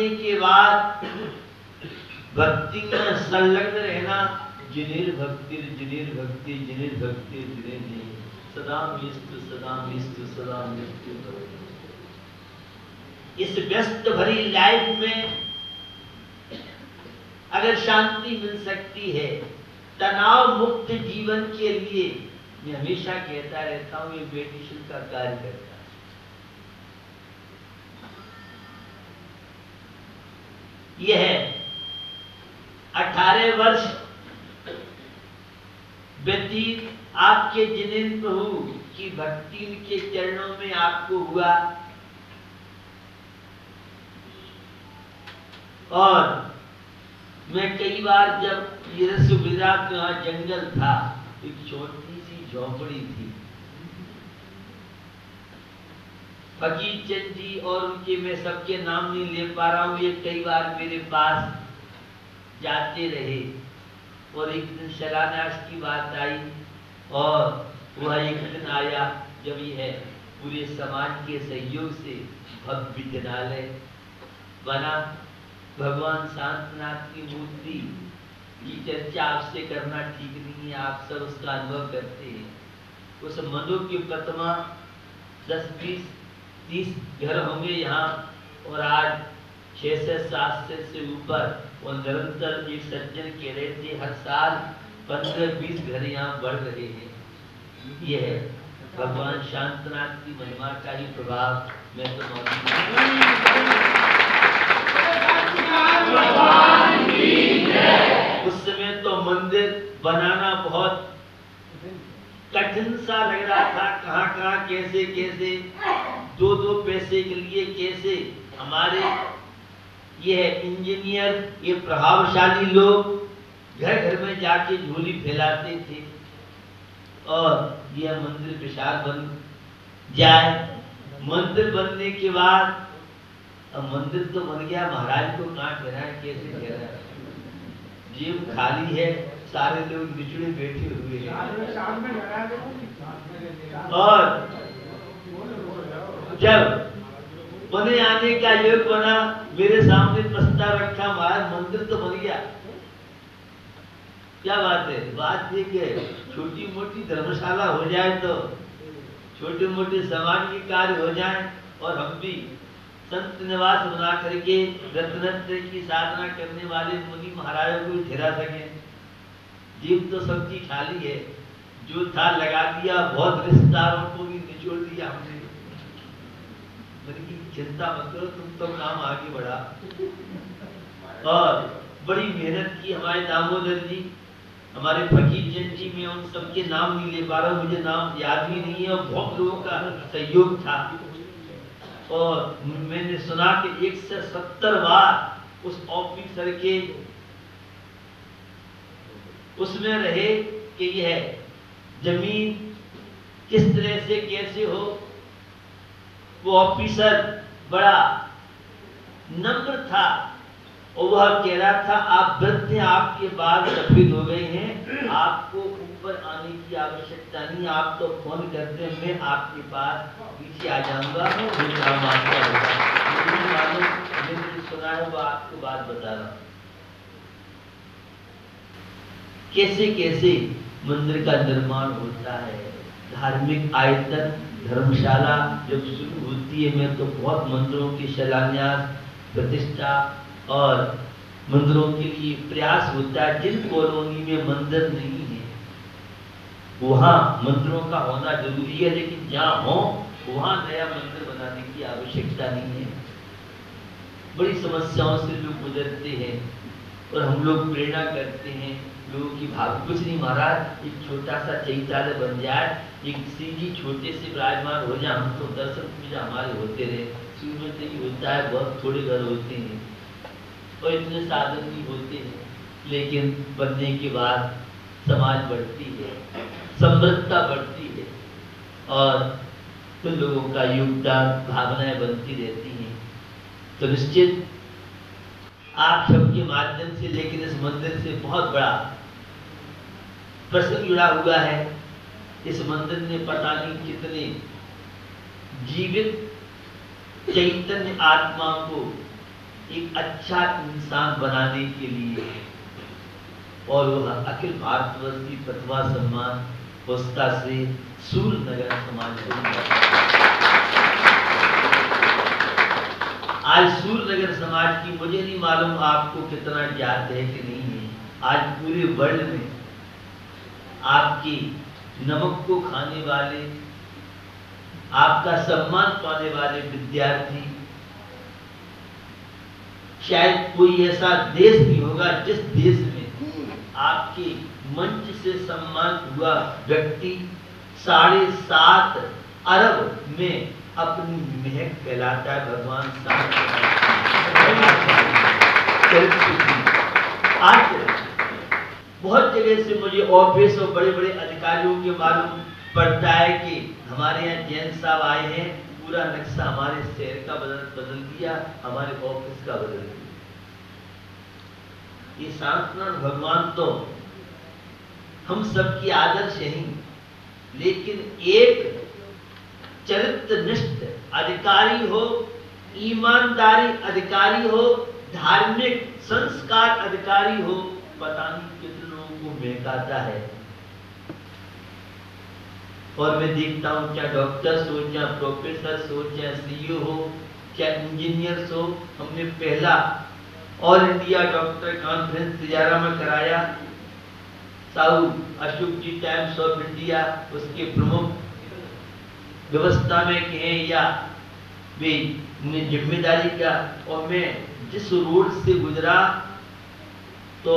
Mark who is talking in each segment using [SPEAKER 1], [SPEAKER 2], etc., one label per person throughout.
[SPEAKER 1] जानने के बाद भक्ति में संलग्न रहना, जिनेर भक्ति जिनेर भक्ति जिनेर भक्ति जिनेर नहीं, सदा मिस्तु सदा मिस्तु सदा मिस्तु। इस व्यस्त भरी लाइफ में अगर शांति मिल सकती है, तनाव मुक्त जीवन के लिए, मैं हमेशा कहता रहता हूं, ये मेडिटेशन का कार्य करता है। यह 18 वर्ष व्यतीत आपके जिनेन्द्र प्रभु की भक्ति के चरणों में आपको हुआ, और मैं कई बार जब ये गुजरात में वहां जंगल था, एक छोटी सी झोपड़ी थी, फकीर चंद जी और उनके, मैं सबके नाम नहीं ले पा रहा हूं, ये कई बार मेरे पास जाते रहे, और एक दिन शिलान्यास की बात आई, और वह एक दिन आया जब यह पूरे समाज के सहयोग से भव्य विद्यालय बना। भगवान शांतनाथ की मूर्ति की चर्चा आपसे करना ठीक नहीं है, आप सब उसका अनुभव करते हैं। उस मनु की प्रतिमा 10, 20, 30 घर होंगे यहाँ, और आज 6 से 7 से ऊपर, और निरंतर एक सज्जन कह रहे थे हर साल 15-20 घर यहाँ बढ़ रहे हैं। यह है भगवान शांतनाथ की महिमा का ही प्रभाव। मैं तो उस समय तो मंदिर बनाना बहुत कठिन सा लग रहा था, कहाँ कैसे 2 पैसे के लिए कैसे हमारे ये इंजीनियर, ये प्रभावशाली लोग घर घर में जाके झोली फैलाते थे, और यह मंदिर विशाल बन जाए। मंदिर बनने के बाद, अब मंदिर तो बन गया, महाराज को कहाँ ठहराए, कैसे ठहराए, जेब खाली है, सारे लोग बिछड़े बैठे हुए हैं, और जब बने आने का योग बना, मेरे सामने प्रस्ताव रखा, महाराज मंदिर तो बन गया, क्या बात है, बात ये कि छोटी मोटी धर्मशाला हो जाए, तो छोटे मोटे समाज के कार्य हो जाए, और हम भी संत निवास बना करके रत्नत्र की साधना करने वाले मुनि महाराजों को ठहरा सके। जीव तो सबकी खाली है, जो था लगा दिया, बहुत रिश्तेदारों को भी निचोड़ दिया हमने, चिंता मत करो, तुम तो काम आगे बढ़ा। और बड़ी मेहनत की हमारे दामोदर जी, हमारे फकीर चंद जी, मैं उन सबके नाम नहीं ले पा रहा हूँ, मुझे नाम याद भी नहीं है, और बहुत लोगों का सहयोग था। और मैंने सुना कि 170 बार उस ऑफिसर के उसमें रहे कि यह जमीन किस तरह से कैसे हो। वो ऑफिसर बड़ा नम्र था, और वह कह रहा था, आप वृद्ध हैं, आपके बाल सफेद हो गए हैं, आपको ऊपर आने की आवश्यकता नहीं, आप तो फोन करते हैं, मैं आपके पास पीछे आ जाऊंगा, मैंने सुना है, वो आपको बात बता रहा हूं। कैसे कैसे मंदिर का निर्माण होता है, धार्मिक आयतन, धर्मशाला जब शुरू होती है, मैं तो बहुत मंदिरों के शिलान्यास, प्रतिष्ठा और मंदिरों के लिए प्रयास होता है। जिन कॉलोनी में मंदिर नहीं है वहाँ मंदिरों का होना जरूरी है, लेकिन जहाँ हो वहाँ नया मंदिर बनाने की आवश्यकता नहीं है। बड़ी समस्याओं से लोग गुजरते हैं, और हम लोग प्रेरणा करते हैं लोगों की भाव। कुछ नहीं महाराज, एक छोटा सा चैत्यालय बन जाए, एक सीधी छोटे से विराजमान हो जाए, हम तो दर्शन पूजा हमारे होते रहे। शुरू में तो ही होता है, बहुत थोड़े घर होते हैं और इतने साधन नहीं होते हैं, लेकिन बनने के बाद समाज बढ़ती है, समृद्धता बढ़ती है, और तो लोगों का योगदान, भावनाएं बनती रहती हैं। तो निश्चित आप सबके माध्यम से, लेकिन इस मंदिर से बहुत बड़ा प्रसंग जुड़ा हुआ है। इस मंदिर ने पता नहीं कितने जीवित चैतन्य आत्मा को एक अच्छा इंसान बनाने के लिए, और वह अखिल भारतवर्षीय प्रतिभा सम्मान पुरस्कार से सूर्यनगर समाज को आज सूर्यनगर समाज की, मुझे नहीं मालूम आपको कितना ज्ञात है कि नहीं है, आज पूरे वर्ल्ड में आपकी नमक को खाने वाले, आपका सम्मान पाने वाले विद्यार्थी, शायद कोई ऐसा देश नहीं होगा जिस देश में आपके मंच से सम्मान हुआ व्यक्ति 7.5 अरब में अपनी महक फैलाता है। भगवान आज बहुत जगह से मुझे ऑफिस और बड़े बड़े अधिकारियों के मालूम पड़ता है कि हमारे यहाँ जैन साहब आए हैं, पूरा नक्शा हमारे शहर का बदल दिया, हमारे ऑफिस का बदल दिया। ये सांत्वना भगवान तो हम सबकी आदर्श हैं, लेकिन एक चरित्रनिष्ठ अधिकारी हो, ईमानदारी अधिकारी हो, धार्मिक संस्कार अधिकारी हो, पता नहीं कितने लोगों को महकाता है। और मैं देखता हूं, चाहे डॉक्टर्स हो, चाहे प्रोफेसर हो, चाहे सीईओ हो, चाहे इंजीनियर्स हो, हमने पहला all India doctor conference Tijara में कराया, साहू अशोक जी टाइम्स ऑफ इंडिया उसके प्रमुख व्यवस्था में कहें या वे जिम्मेदारी का। और मैं जिस रोड से गुजरा तो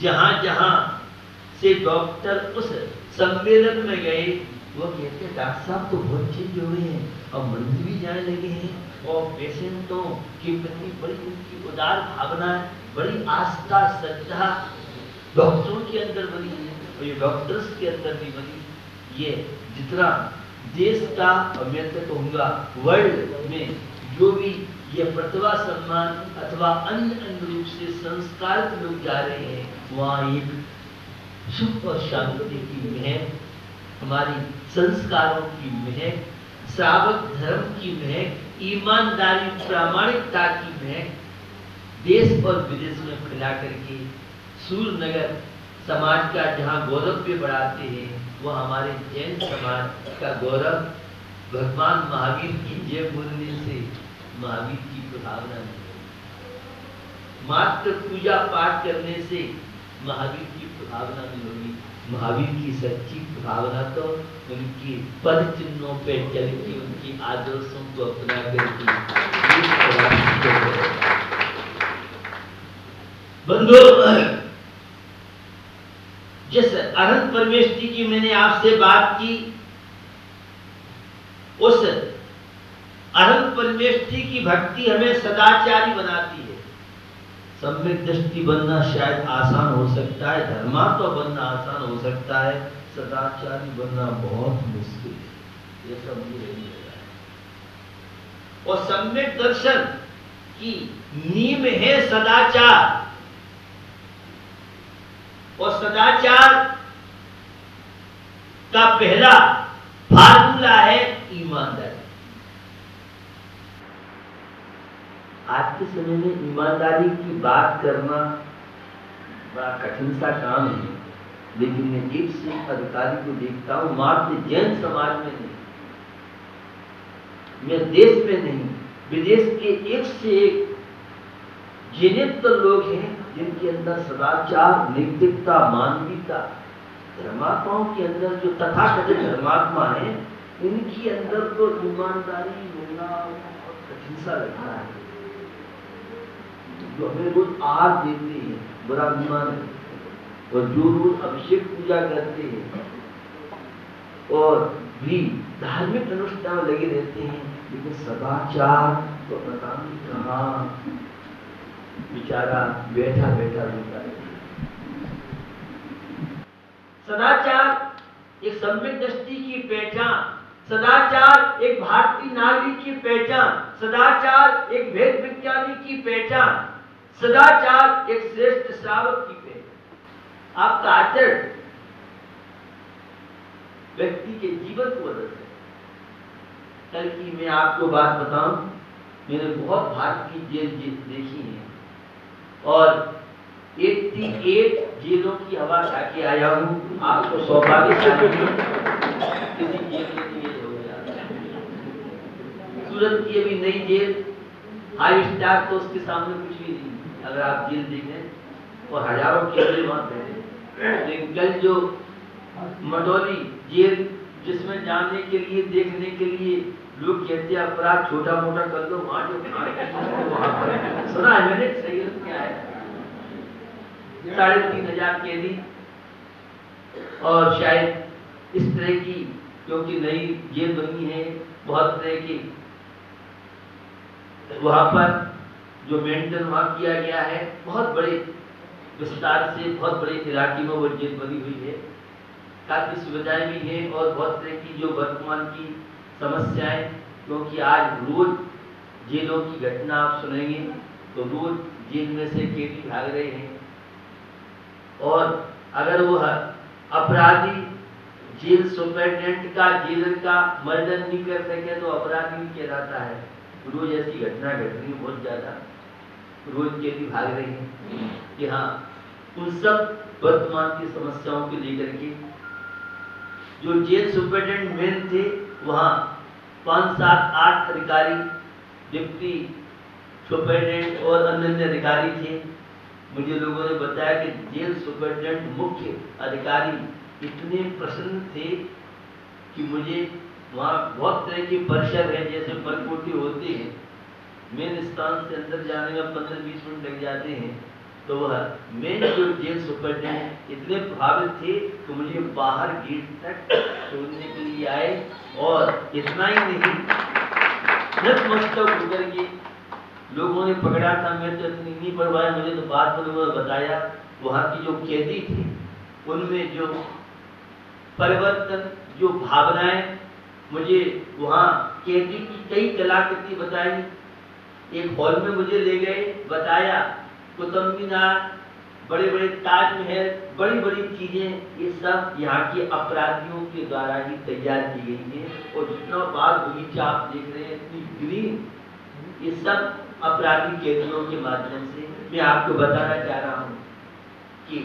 [SPEAKER 1] जहां जहां से डॉक्टर उस सम्मेलन में गए, वो कहते डॉक्टर साहब तो बहुत चेंज हो गए हैं, और मंदिर भी जाने लगे हैं, और पेशेंटों के प्रति बड़ी उनकी उदार भावना, बड़ी आस्था श्रद्धा डॉक्टरों के अंदर बनी है, और ये डॉक्टर्स के अंदर भी बनी। ये जितना देश का, और मैं तो कहूँगा वर्ल्ड में जो भी ये प्रतिभा सम्मान अथवा अन्य रूप से संस्कारित लोग जा रहे हैं, वहाँ एक सुख और शांति की महक, हमारी संस्कारों की महक, श्रावक धर्म की महक, ईमानदारी प्रामाणिकता की महक देश और विदेश में फैला करके सूर्यनगर समाज का जहाँ गौरव भी बढ़ाते हैं, वो हमारे जैन समाज का गौरव भगवान महावीर की जय बोलने से महावीर की प्रभावना नहीं, मात्र पूजा पाठ करने से महावीर की प्रभावना नहीं होगी। महावीर की सच्ची प्रभावना तो उनकी पद चिन्हों पे चल के, उनकी आदर्शों को अपना करके। बंधु, जिस अनंत परमेष्ठी की मैंने आपसे बात की, उस अनंत परमेष्ठी की भक्ति हमें सदाचारी बनाती है। सम्यक दृष्टि बनना शायद आसान हो सकता है, धर्मात्मा बनना आसान हो सकता है, सदाचारी बनना बहुत मुश्किल है, ये सब मुझे नहीं लग रहा है। और सम्यक दर्शन की नींव है सदाचार, और सदाचार का पहला फार्मूला है ईमानदारी। आज के समय में ईमानदारी की बात करना बड़ा कठिन सा काम है, लेकिन मैं एक से एक अधिकारी को देखता हूं, मात्र जैन समाज में नहीं, मैं देश में नहीं, विदेश के एक से एक जिनेत्र लोग हैं जिनके अंदर सदाचार, नैतिकता, मानवीयता, धर्मात्माओं के अंदर जो तथाकथित धर्मात्मा है, इनकी अंदर तो ईमानदारी मिलना बहुत कठिन सा लगता है। जो हमें रोज आहार देते हैं, बड़ा अभिमान है, और जो रोज अभिषेक पूजा करते हैं और भी धार्मिक अनुष्ठान में लगे रहते हैं, लेकिन सदाचार तो पता नहीं कहाँ बेचारा बैठा बैठा रोता है। सदाचार एक सम्यक दृष्टि की पहचान, सदाचार एक भारतीय नागरिक की पहचान, सदाचार एक वेद विज्ञानी की पहचान, सदाचार एक श्रेष्ठ श्रावक की पहचान। आपका आचरण व्यक्ति के जीवन को बदलता है। कल की मैं आपको बात बताऊं, मैंने बहुत भारत की जेल देखी है और 88 जेलों की हवा खा के आया हूँ। आपको सौभाग्यशाली किसी जेल में नहीं हो गया। सूरत की अभी नई जेल 5 स्टार तो उसके सामने कुछ भी नहीं, अगर आप जेल देखें, और हजारों केवल वहां बैठे। लेकिन कल जो मटौली जेल, जिसमें जाने के लिए देखने के लिए लोग कहते हैं अपराध छोटा मोटा कर दो, वहां जो वहां पर सुना है मैंने, सही क्या है 3,500 कैदी, और शायद इस तरह की, क्योंकि नई जेल बनी है, बहुत तरह की वहां पर जो मेंटेन वहां किया गया है, बहुत बड़े विस्तार से, बहुत बड़े इलाके में वो जेल बनी हुई है, काफी सुविधाएं भी हैं और बहुत तरह की जो वर्तमान की समस्याएं, क्योंकि आज रोज जेलों की घटना आप सुनेंगे तो रोज जेल में से कैदी भाग रहे हैं, और अगर वो अपराधी जेल सुपरिटेंडेंट का, जेलर का मर्डर नहीं कर सके तो अपराधी भी कहलाता है। रोज ऐसी घटना घट रही है, बहुत ज्यादा, रोज कैदी भाग रहे हैं कि हाँ, उन सब वर्तमान की समस्याओं को लेकर के जो जेल सुपरिटेंडेंट मेन थे, वहाँ 5, 7, 8 अधिकारी, डिप्टी सुपरिटेंडेंट और अन्य अधिकारी थे। मुझे लोगों ने बताया कि जेल सुपरिटेंडेंट मुख्य अधिकारी इतने प्रसन्न थे कि मुझे वहाँ बहुत तरह के परिसर है, जैसे परकोटे होते हैं, मेन स्थान से अंदर जाने में 15-20 मिनट लग जाते हैं, तो वह मेन जो जेल सुपरिटेंडेंट इतने प्रभावित थे कि मुझे बाहर गेट तक छोड़ने के लिए आए, और इतना ही नहीं, नतमस्तक होकर के लोगों ने पकड़ा था। मैं तो इतनी नहीं पढ़वाया, मुझे तो बाद में लोगों ने बताया वहाँ की जो कैदी थे उनमें जो परिवर्तन, जो भावनाएं, मुझे वहाँ कैदी की कई कलाकृति बताई। एक हॉल में मुझे ले गए, बताया कुतुब मीनार, बड़े बड़े ताजमहल, बड़ी बड़ी चीजें, ये सब यहाँ के अपराधियों के द्वारा ही तैयार की गई है। और जितना बाग बगीचा आप देख रहे हैं, इतनी ग्रीन, ये सब अपराधी कैदियों के माध्यम से। मैं आपको बताना चाह रहा हूँ कि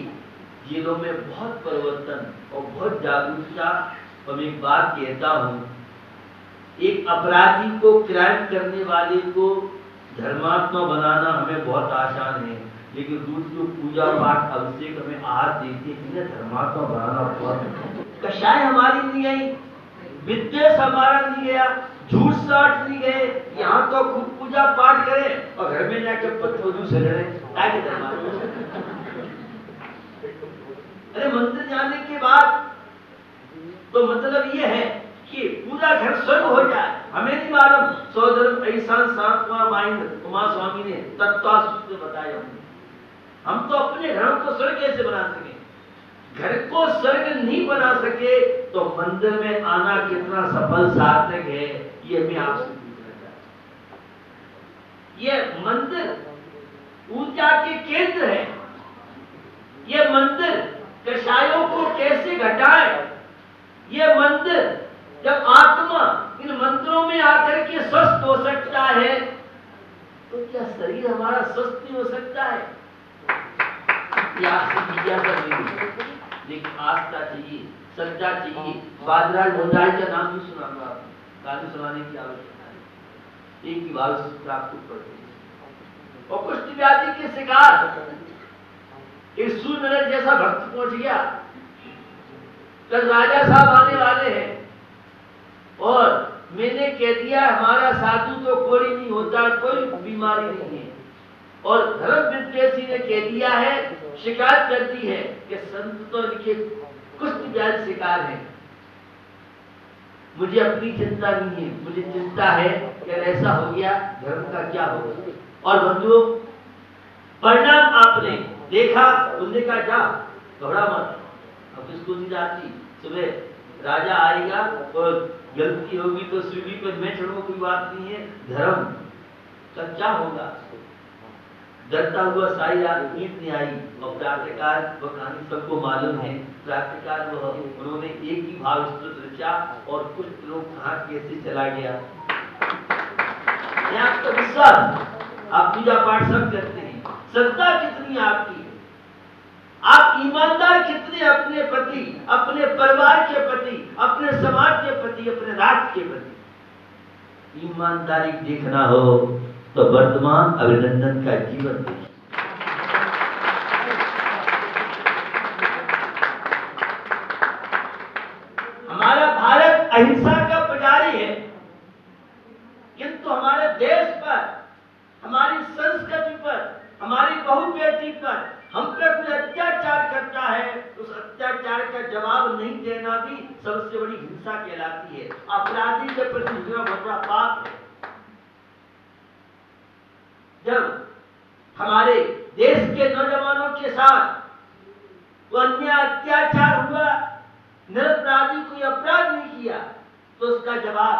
[SPEAKER 1] जेलों में बहुत परिवर्तन और बहुत जागरूकता। और मैं एक बात कहता हूँ, एक अपराधी को, क्राइम करने वाले को धर्मात्मा बनाना हमें बहुत आसान है, लेकिन रोज जो पूजा पाठ अभिषेक हमें आहार देते हैं, इन्हें धर्मात्मा बनाना बहुत। कषाय हमारी नहीं आई, विद्वेष हमारा नहीं गया, झूठ साठ नहीं गए, यहाँ तो खूब पूजा पाठ करें और घर में जाकर पत्थर से लड़े, ताकि धर्मात्मा। अरे मंदिर जाने के बाद तो मतलब ये है कि पूरा घर स्वर्ग हो जाए, हमें नहीं मालूम। सौधर्म ऐसा सातवां माइंड उमा स्वामी ने तत्वासूत्र बताया। हम तो अपने घरों को स्वर्ग कैसे बना सके? घर को स्वर्ग नहीं बना सके तो मंदिर में आना कितना सफल सार्थक है, ये मैं आपसे पूछना चाहता हूं। ये मंदिर ऊर्जा के केंद्र है। ये मंदिर कषायों को कैसे घटाए? ये मंदिर, जब आत्मा इन मंदिरों में आकर के स्वस्थ हो सकता है, तो क्या शरीर हमारा स्वस्थ नहीं हो सकता है? लेकिन आस्था चाहिए, श्रद्धा चाहिए। बादराज भंडारी का नाम नहीं सुनाऊंगा, आपको गाने सुनाने की आवश्यकता है। एक ही भाव से प्राप्त करते हैं। और कुष्ठ व्याधि के शिकार एक सूर्य जैसा भक्त पहुंच गया। कल राजा साहब आने वाले हैं और मैंने कह दिया हमारा साधु तो कोई नहीं होता, कोई बीमारी नहीं है। और धर्म विद्वेषी ने कह दिया है, शिकायत कर दी है कि संत तो इनके कुष्ठ व्याधि शिकार है। मुझे अपनी चिंता नहीं है, मुझे चिंता है कि ऐसा हो गया धर्म का क्या होगा। और बंधुओं, परिणाम आपने देखा, उनने कहा जा घबरा मत, अब किसको नहीं जाती। सुबह राजा आएगा और गलती होगी तो सीढ़ी पर मैं चढ़ूंगा, कोई बात नहीं है। धर्म का क्या होगा? डरता हुआ साई रात नींद नहीं आई। और प्रातःकाल वह कहानी सबको मालूम है। प्रातःकाल वह उन्होंने एक ही भाव स्तुति रचा और कुछ लोग कहाँ कैसे चला गया। ये आपका विश्वास है, आप पूजा पाठ सब करते हैं, श्रद्धा कितनी आपकी है, आप ईमानदार कितने अपने प्रति, अपने परिवार के प्रति, अपने समाज के प्रति, अपने राष्ट्र के प्रति। ईमानदारी देखना हो तो वर्तमान अभिनंदन का जीवन देखिए। हमारा भारत अहिंसा का पुजारी है, किंतु हमारे देश पर, हमारी संस्कृति पर, हमारी बहु बेटी पर हम पे कोई अत्याचार करता है, उस अत्याचार का जवाब नहीं देना भी सबसे बड़ी हिंसा कहलाती है। अपराधी के प्रति बहुत बड़ा पाप है। जब हमारे देश के नौजवानों के साथ वो अन्याय अत्याचार हुआ, निरपराधी कोई अपराध नहीं किया, तो उसका जवाब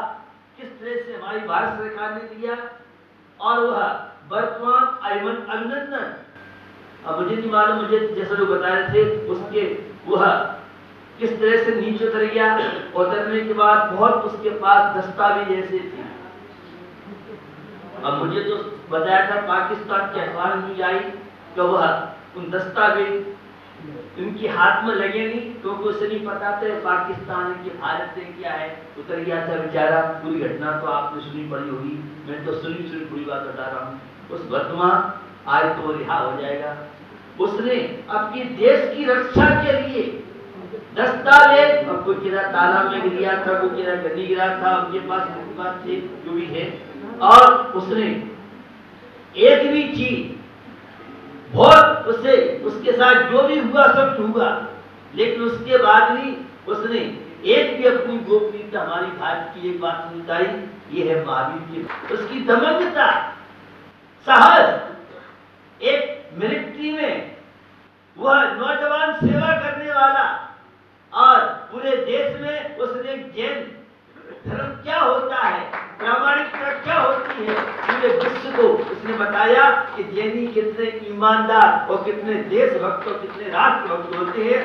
[SPEAKER 1] किस तरह से हमारी भारत सरकार ने दिया, और वह वर्तमान अभिनंदन, अब मुझे नहीं मालूम, मुझे जैसे लोग बता रहे थे उसके वह किस तरह से नीचे उतर गया, उतरने के बाद बहुत उसके पास दस्तावेज ऐसे थे। अब मुझे तो बताया था पाकिस्तान के अखबार में आई कि वह उन दस्तावेज उनके हाथ में लगे नहीं, क्योंकि उसे नहीं पता था पाकिस्तान के भारत से क्या है, उतर गया था बेचारा। पूरी घटना तो आपने सुनी पड़ी होगी, मैं तो सुनी पूरी बात बता रहा हूँ। उस वर्तमान आज तो रिहा हो जाएगा। उसने अपने देश की रक्षा के लिए दस्तावेज, अब कोई किरा तालाब में गिरा था, कोई किरा गली गिरा था, उनके पास थे जो भी है, और उसने एक भी चीज बहुत उसे उसके साथ जो भी हुआ सब हुआ, लेकिन उसके बाद भी उसने एक भी अपनी गोपनीयता, हमारी भारत की एक बात नहीं बताई, ये है महावीर की उसकी दमनता, साहस। एक मिलिट्री में वह नौजवान सेवा करने वाला, और पूरे देश में उसने जैन धर्म क्या होता है, प्रामाणिकता क्या होती है, पूरे विश्व को उसने बताया कि जैनी कितने ईमानदार और कितने देशभक्त और कितने राष्ट्रभक्त होते हैं।